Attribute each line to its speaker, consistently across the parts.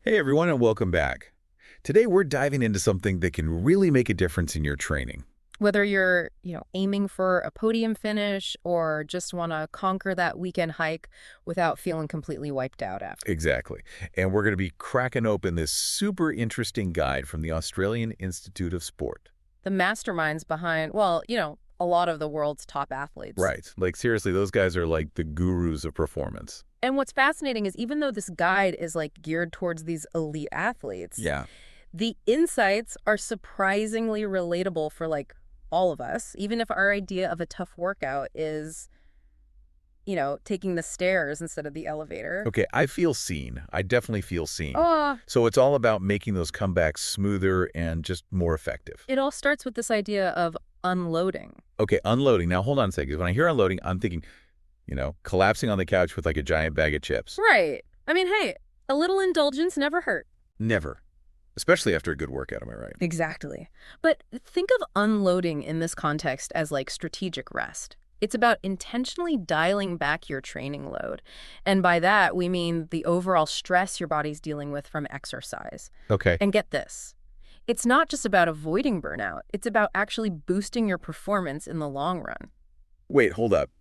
Speaker 1: Hey everyone, and welcome back. Today we're diving into something that can really make a difference in your training.
Speaker 2: Whether you're, aiming for a podium finish or just want to conquer that weekend hike without feeling completely wiped out after.
Speaker 1: Exactly. And we're going to be cracking open this super interesting guide from the Australian Institute of Sport.
Speaker 2: The masterminds behind, a lot of the world's top athletes.
Speaker 1: Right. Like seriously, those guys are like the gurus of performance.
Speaker 2: And what's fascinating is even though this guide is like geared towards these elite athletes,
Speaker 1: Yeah.
Speaker 2: the insights are surprisingly relatable for like all of us, even if our idea of a tough workout is taking the stairs instead of the elevator.
Speaker 1: Okay, I feel seen. I definitely feel seen.
Speaker 2: Oh,
Speaker 1: So it's all about making those comebacks smoother and just more effective.
Speaker 2: it all starts with this idea of unloading.
Speaker 1: Okay, unloading. Now hold on a second. 'Cause when I hear unloading, I'm thinking, collapsing on the couch with like a giant bag of chips.
Speaker 2: Right. I mean, hey, a little indulgence never hurt.
Speaker 1: Never. Especially after a good workout, am I right?
Speaker 2: Exactly. But think of unloading in this context as like strategic rest. It's about intentionally dialing back your training load. And by that, we mean the overall stress your body's dealing with from exercise.
Speaker 1: Okay.
Speaker 2: And get this, it's not just about avoiding burnout. It's about actually boosting your performance in the long run.
Speaker 1: Wait, hold up.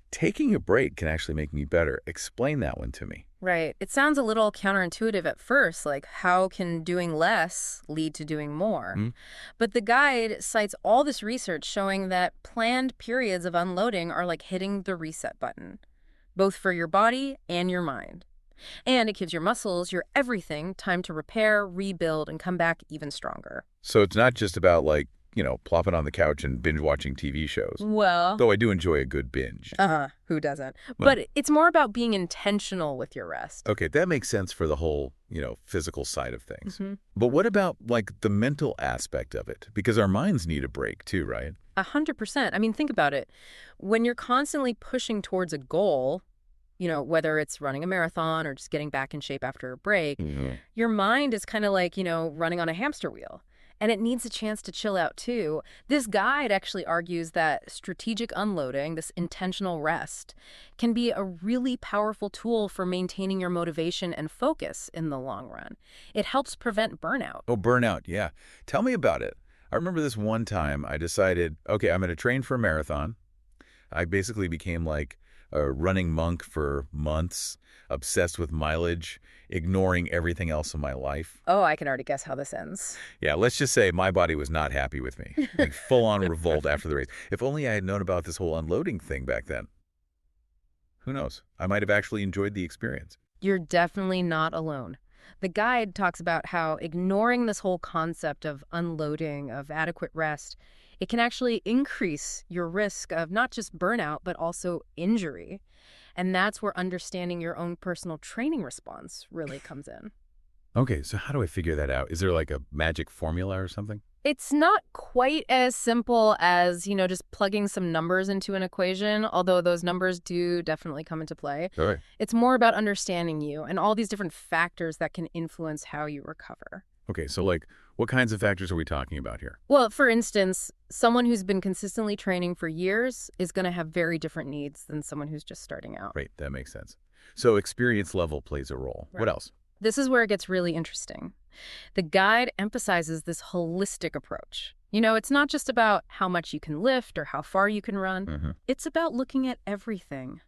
Speaker 1: Taking a break can actually make me better. Explain that one to me.
Speaker 2: Right. It sounds a little counterintuitive at first, like how can doing less lead to doing more?
Speaker 1: Hmm?
Speaker 2: But the guide cites all this research showing that planned periods of unloading are like hitting the reset button, both for your body and your mind. And it gives your muscles, your everything, time to repair, rebuild, and come back even stronger.
Speaker 1: So it's not just about like, plopping on the couch and binge watching TV shows.
Speaker 2: Well,
Speaker 1: Though I do enjoy a good binge.
Speaker 2: who doesn't?
Speaker 1: Well,
Speaker 2: But it's more about being intentional with your rest.
Speaker 1: okay, that makes sense for the whole, physical side of things.
Speaker 2: Mm-hmm.
Speaker 1: But what about like the mental aspect of it? Because our minds need a break too, right?
Speaker 2: 100%. I mean, think about it. When you're constantly pushing towards a goal, whether it's running a marathon or just getting back in shape after a break, your mind is kind of like, running on a hamster wheel. And it needs a chance to chill out too. This guide actually argues that strategic unloading, this intentional rest, can be a really powerful tool for maintaining your motivation and focus in the long run. It helps prevent burnout.
Speaker 1: Oh, burnout. Yeah. Tell me about it. I remember this one time I decided, okay, I'm going to train for a marathon. I basically became like a running monk for months, obsessed with mileage, ignoring everything else in my life.
Speaker 2: Oh, I can already guess how this ends.
Speaker 1: Yeah, let's just say my body was not happy with me. Like full-on revolt after the race. If only I had known about this whole unloading thing back then. Who knows? I might have actually enjoyed the experience.
Speaker 2: You're definitely not alone. The guide talks about how ignoring this whole concept of unloading, of adequate rest, it can actually increase your risk of not just burnout, but also injury. And that's where understanding your own personal training response really comes in.
Speaker 1: Okay, so how do I figure that out? Is there like a magic formula or something?
Speaker 2: It's not quite as simple as, just plugging some numbers into an equation, although those numbers do definitely come into play.
Speaker 1: All right.
Speaker 2: It's more about understanding you and all these different factors that can influence how you recover.
Speaker 1: Okay, so like what kinds of factors are we talking about here?
Speaker 2: Well, for instance, someone who's been consistently training for years is going to have very different needs than someone who's just starting out.
Speaker 1: Right, that makes sense. So experience level plays a role.
Speaker 2: Right.
Speaker 1: What else?
Speaker 2: This is where it gets really interesting. The guide emphasizes this holistic approach. It's not just about how much you can lift or how far you can run. It's about looking at everything.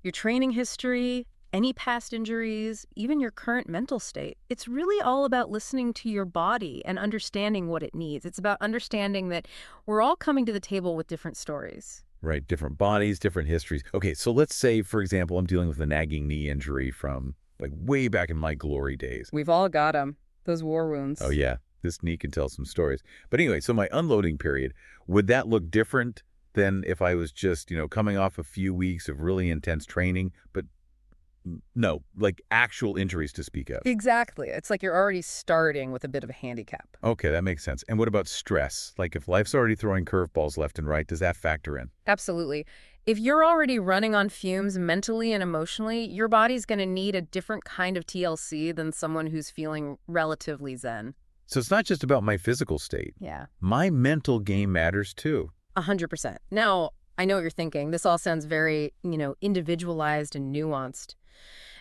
Speaker 2: Your training history, any past injuries, even your current mental state. It's really all about listening to your body and understanding what it needs. It's about understanding that we're all coming to the table with different stories.
Speaker 1: Right, different bodies, different histories. Okay, so let's say, for example, I'm dealing with a nagging knee injury from like way back in my glory days.
Speaker 2: We've all got them, those war wounds.
Speaker 1: Oh yeah, this knee can tell some stories. But anyway, so my unloading period, would that look different than if I was just, coming off a few weeks of really intense training, but no, like actual injuries to speak of?
Speaker 2: Exactly. It's like you're already starting with a bit of a handicap.
Speaker 1: Okay, that makes sense. And what about stress? Like if life's already throwing curveballs left and right, does that factor in?
Speaker 2: Absolutely. If you're already running on fumes mentally and emotionally, your body's going to need a different kind of TLC than someone who's feeling relatively zen.
Speaker 1: So it's not just about my physical state.
Speaker 2: Yeah.
Speaker 1: My mental game matters too.
Speaker 2: 100%. Now, I know what you're thinking. This all sounds very, individualized and nuanced.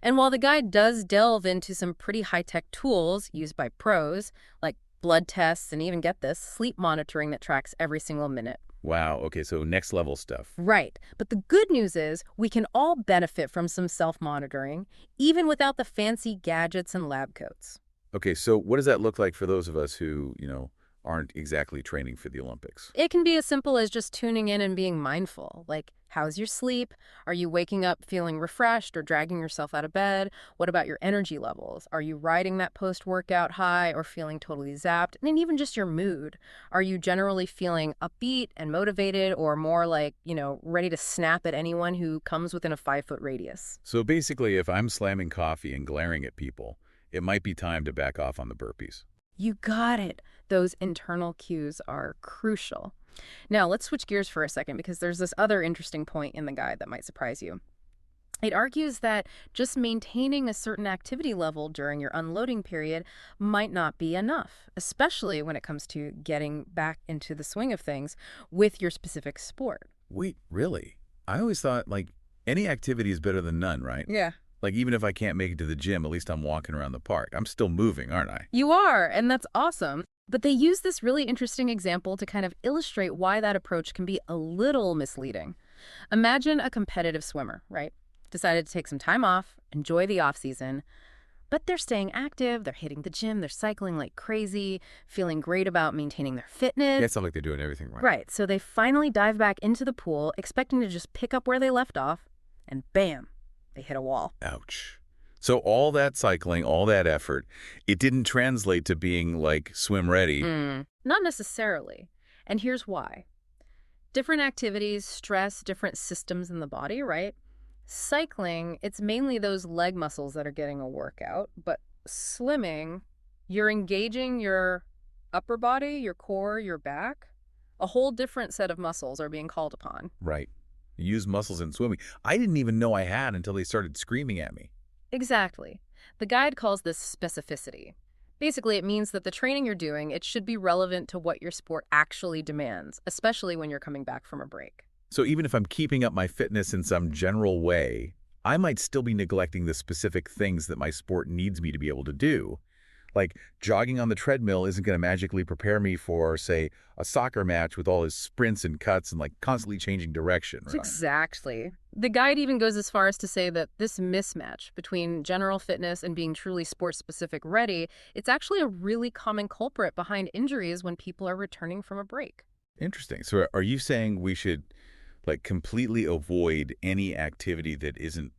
Speaker 2: And while the guide does delve into some pretty high-tech tools used by pros, like blood tests and even, get this, sleep monitoring that tracks every single minute.
Speaker 1: Wow, okay, so next level stuff.
Speaker 2: Right. But the good news is we can all benefit from some self-monitoring, even without the fancy gadgets and lab coats.
Speaker 1: Okay, so what does that look like for those of us who, aren't exactly training for the Olympics?
Speaker 2: It can be as simple as just tuning in and being mindful. Like, how's your sleep? Are you waking up feeling refreshed or dragging yourself out of bed? What about your energy levels? Are you riding that post-workout high or feeling totally zapped? And then even just your mood. Are you generally feeling upbeat and motivated, or more like, ready to snap at anyone who comes within a 5-foot radius?
Speaker 1: So basically, if I'm slamming coffee and glaring at people, it might be time to back off on the burpees.
Speaker 2: You got it. Those internal cues are crucial. Now, let's switch gears for a second because there's this other interesting point in the guide that might surprise you. It argues that just maintaining a certain activity level during your unloading period might not be enough, especially when it comes to getting back into the swing of things with your specific sport.
Speaker 1: Wait, really? I always thought, any activity is better than none, right?
Speaker 2: Yeah.
Speaker 1: Like, even if I can't make it to the gym, at least I'm walking around the park. I'm still moving, aren't I?
Speaker 2: You are, and that's awesome. But they use this really interesting example to kind of illustrate why that approach can be a little misleading. Imagine a competitive swimmer, right? Decided to take some time off, enjoy the off season, but they're staying active, they're hitting the gym, they're cycling like crazy, feeling great about maintaining their fitness.
Speaker 1: Yeah, it's not like they're doing everything right.
Speaker 2: Right, so they finally dive back into the pool, expecting to just pick up where they left off, and bam, they hit a wall.
Speaker 1: Ouch. So all that cycling, all that effort, it didn't translate to being, swim ready.
Speaker 2: Not necessarily. And here's why. Different activities stress different systems in the body, right? Cycling, it's mainly those leg muscles that are getting a workout, but swimming, you're engaging your upper body, your core, your back. A whole different set of muscles are being called upon.
Speaker 1: Right. Use muscles in swimming. I didn't even know I had until they started screaming at me.
Speaker 2: Exactly. The guide calls this specificity. Basically, it means that the training you're doing, it should be relevant to what your sport actually demands, especially when you're coming back from a break.
Speaker 1: So even if I'm keeping up my fitness in some general way, I might still be neglecting the specific things that my sport needs me to be able to do. Like, jogging on the treadmill isn't going to magically prepare me for, say, a soccer match with all his sprints and cuts and, constantly changing direction. Right?
Speaker 2: Exactly. The guide even goes as far as to say that this mismatch between general fitness and being truly sport-specific ready, it's actually a really common culprit behind injuries when people are returning from a break.
Speaker 1: Interesting. So are you saying we should, completely avoid any activity that isn't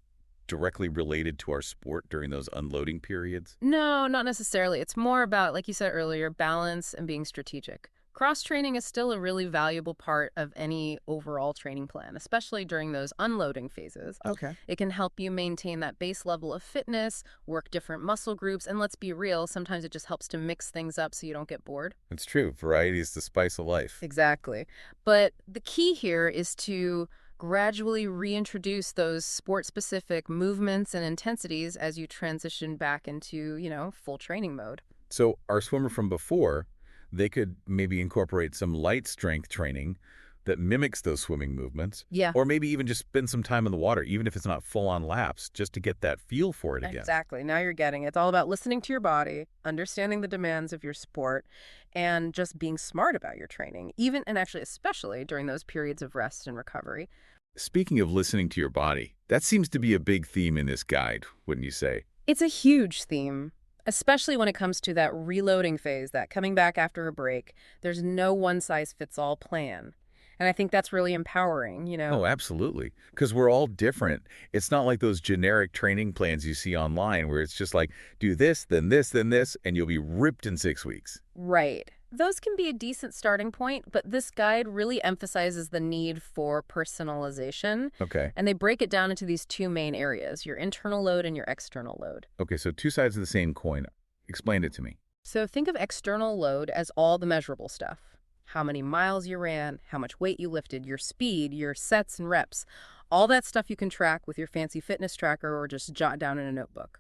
Speaker 1: directly related to our sport during those unloading periods?
Speaker 2: No, not necessarily. It's more about, like you said earlier, balance and being strategic. Cross-training is still a really valuable part of any overall training plan, especially during those unloading phases.
Speaker 1: Okay.
Speaker 2: It can help you maintain that base level of fitness, work different muscle groups, and let's be real, sometimes it just helps to mix things up so you don't get bored.
Speaker 1: It's true. Variety is the spice of life.
Speaker 2: Exactly. But the key here is to gradually reintroduce those sport-specific movements and intensities as you transition back into, full training mode.
Speaker 1: So our swimmer from before, they could maybe incorporate some light strength training that mimics those swimming movements.
Speaker 2: Yeah.
Speaker 1: Or maybe even just spend some time in the water, even if it's not full-on laps, just to get that feel for it again.
Speaker 2: Exactly. Now you're getting it. It's all about listening to your body, understanding the demands of your sport, and just being smart about your training, even and actually especially during those periods of rest and recovery.
Speaker 1: Speaking of listening to your body, that seems to be a big theme in this guide, wouldn't you say?
Speaker 2: It's a huge theme, especially when it comes to that reloading phase, that coming back after a break. There's no one-size-fits-all plan. And I think that's really empowering.
Speaker 1: Oh, absolutely. Because we're all different. It's not like those generic training plans you see online where it's just like, do this, then this, then this, and you'll be ripped in 6 weeks.
Speaker 2: Right. Those can be a decent starting point, but this guide really emphasizes the need for personalization.
Speaker 1: Okay.
Speaker 2: And they break it down into these two main areas, your internal load and your external load.
Speaker 1: Okay, so two sides of the same coin. Explain it to me.
Speaker 2: So think of external load as all the measurable stuff. How many miles you ran, how much weight you lifted, your speed, your sets and reps. All that stuff you can track with your fancy fitness tracker or just jot down in a notebook.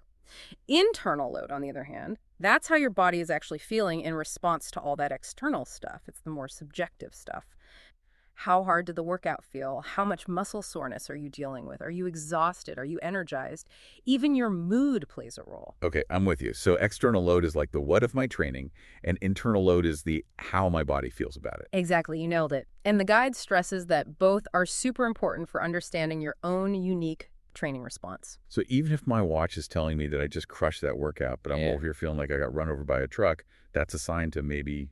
Speaker 2: Internal load, on the other hand, that's how your body is actually feeling in response to all that external stuff. It's the more subjective stuff. How hard did the workout feel? How much muscle soreness are you dealing with? Are you exhausted? Are you energized? Even your mood plays a role.
Speaker 1: Okay, I'm with you. So external load is like the what of my training, and internal load is the how my body feels about it.
Speaker 2: Exactly, you nailed it. And the guide stresses that both are super important for understanding your own unique training response.
Speaker 1: So even if my watch is telling me that I just crushed that workout, but I'm
Speaker 2: Yeah.
Speaker 1: over here feeling like I got run over by a truck, that's a sign to maybe,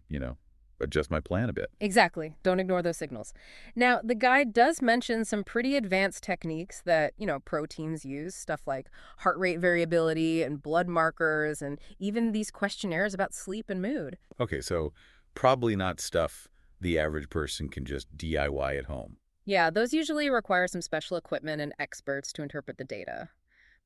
Speaker 1: adjust my plan a bit.
Speaker 2: Exactly. Don't ignore those signals. Now, the guide does mention some pretty advanced techniques that, pro teams use, stuff like heart rate variability and blood markers, and even these questionnaires about sleep and mood.
Speaker 1: Okay, so probably not stuff the average person can just DIY at home.
Speaker 2: Yeah, those usually require some special equipment and experts to interpret the data.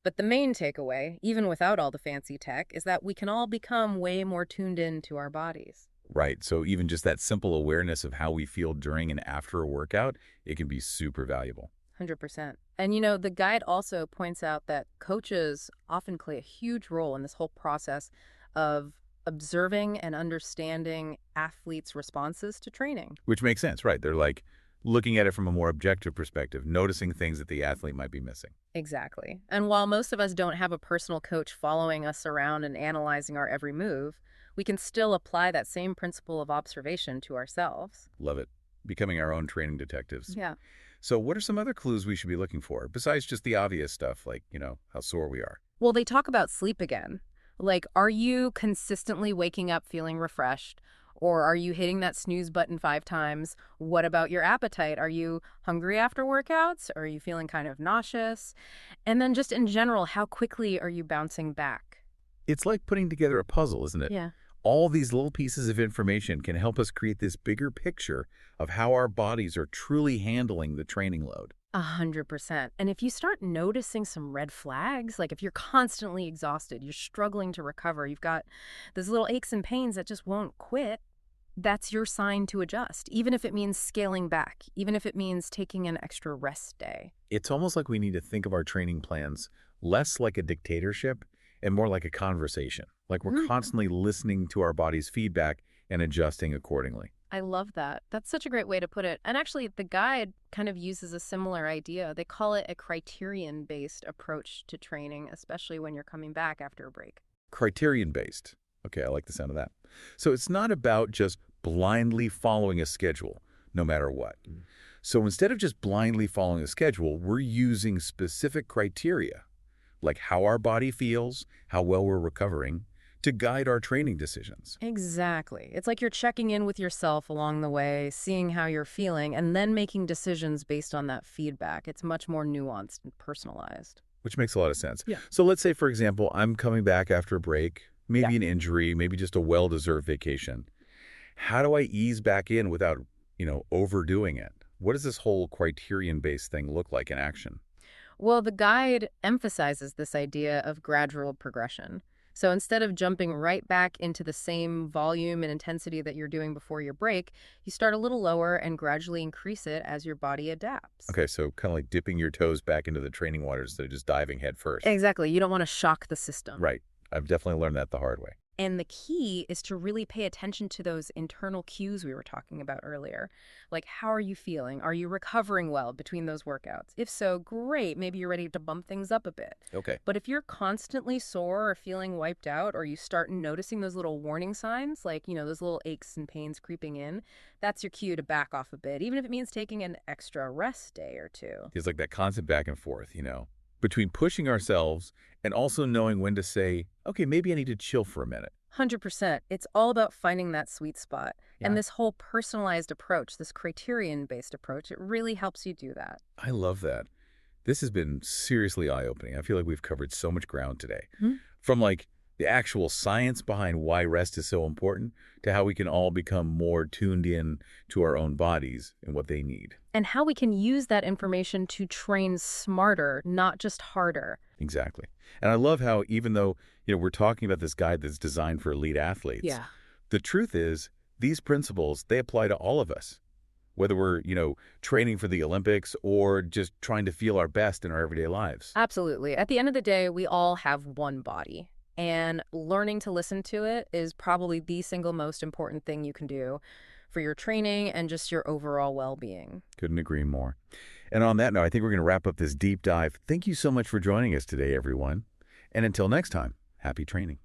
Speaker 2: But the main takeaway, even without all the fancy tech, is that we can all become way more tuned in to our bodies.
Speaker 1: Right. So even just that simple awareness of how we feel during and after a workout, it can be super valuable.
Speaker 2: 100%. And the guide also points out that coaches often play a huge role in this whole process of observing and understanding athletes' responses to training.
Speaker 1: Which makes sense, right? They're like looking at it from a more objective perspective, noticing things that the athlete might be missing.
Speaker 2: Exactly. And while most of us don't have a personal coach following us around and analyzing our every move, we can still apply that same principle of observation to ourselves.
Speaker 1: Love it. Becoming our own training detectives.
Speaker 2: Yeah.
Speaker 1: So what are some other clues we should be looking for, besides just the obvious stuff like, how sore we are?
Speaker 2: Well, they talk about sleep again. Like, are you consistently waking up feeling refreshed? Or are you hitting that snooze button 5 times? What about your appetite? Are you hungry after workouts? Are you feeling kind of nauseous? And then just in general, how quickly are you bouncing back?
Speaker 1: It's like putting together a puzzle, isn't it?
Speaker 2: Yeah.
Speaker 1: All these little pieces of information can help us create this bigger picture of how our bodies are truly handling the training load.
Speaker 2: 100%. And if you start noticing some red flags, like if you're constantly exhausted, you're struggling to recover, you've got those little aches and pains that just won't quit, that's your sign to adjust, even if it means scaling back, even if it means taking an extra rest day.
Speaker 1: It's almost like we need to think of our training plans less like a dictatorship and more like a conversation, like we're
Speaker 2: Mhm.
Speaker 1: constantly listening to our body's feedback and adjusting accordingly.
Speaker 2: I love that. That's such a great way to put it. And actually, the guide kind of uses a similar idea. They call it a criterion-based approach to training, especially when you're coming back after a break.
Speaker 1: Criterion-based. Okay, I like the sound of that. So it's not about just blindly following a schedule, no matter what. So instead of just blindly following a schedule, we're using specific criteria, like how our body feels, how well we're recovering, to guide our training decisions.
Speaker 2: Exactly. It's like you're checking in with yourself along the way, seeing how you're feeling, and then making decisions based on that feedback. It's much more nuanced and personalized.
Speaker 1: Which makes a lot of sense.
Speaker 2: Yeah.
Speaker 1: So let's say, for example, I'm coming back after a break, maybe
Speaker 2: Yeah.
Speaker 1: an injury, maybe just a well-deserved vacation. How do I ease back in without, overdoing it? What does this whole criterion-based thing look like in action?
Speaker 2: Well, the guide emphasizes this idea of gradual progression. So instead of jumping right back into the same volume and intensity that you're doing before your break, you start a little lower and gradually increase it as your body adapts.
Speaker 1: Okay, so kind of like dipping your toes back into the training waters instead of just diving head first.
Speaker 2: Exactly. You don't want to shock the system.
Speaker 1: Right. I've definitely learned that the hard way.
Speaker 2: And the key is to really pay attention to those internal cues we were talking about earlier. Like, how are you feeling? Are you recovering well between those workouts? If so, great. Maybe you're ready to bump things up a bit.
Speaker 1: Okay.
Speaker 2: But if you're constantly sore or feeling wiped out, or you start noticing those little warning signs, like, those little aches and pains creeping in, that's your cue to back off a bit, even if it means taking an extra rest day or two.
Speaker 1: It's like that constant back and forth, between pushing ourselves and also knowing when to say, okay, maybe I need to chill for a minute.
Speaker 2: 100%. It's all about finding that sweet spot.
Speaker 1: Yeah.
Speaker 2: And this whole personalized approach, this criterion-based approach, it really helps you do that.
Speaker 1: I love that. This has been seriously eye-opening. I feel like we've covered so much ground today.
Speaker 2: Hmm?
Speaker 1: From like the actual science behind why rest is so important to how we can all become more tuned in to our own bodies and what they need.
Speaker 2: And how we can use that information to train smarter, not just harder.
Speaker 1: Exactly. And I love how even though, we're talking about this guide that's designed for elite athletes, the truth is these principles, they apply to all of us. Whether we're, training for the Olympics or just trying to feel our best in our everyday lives.
Speaker 2: Absolutely. At the end of the day, we all have one body. And learning to listen to it is probably the single most important thing you can do for your training and just your overall well-being.
Speaker 1: Couldn't agree more. And on that note, I think we're going to wrap up this deep dive. Thank you so much for joining us today, everyone. And until next time, happy training.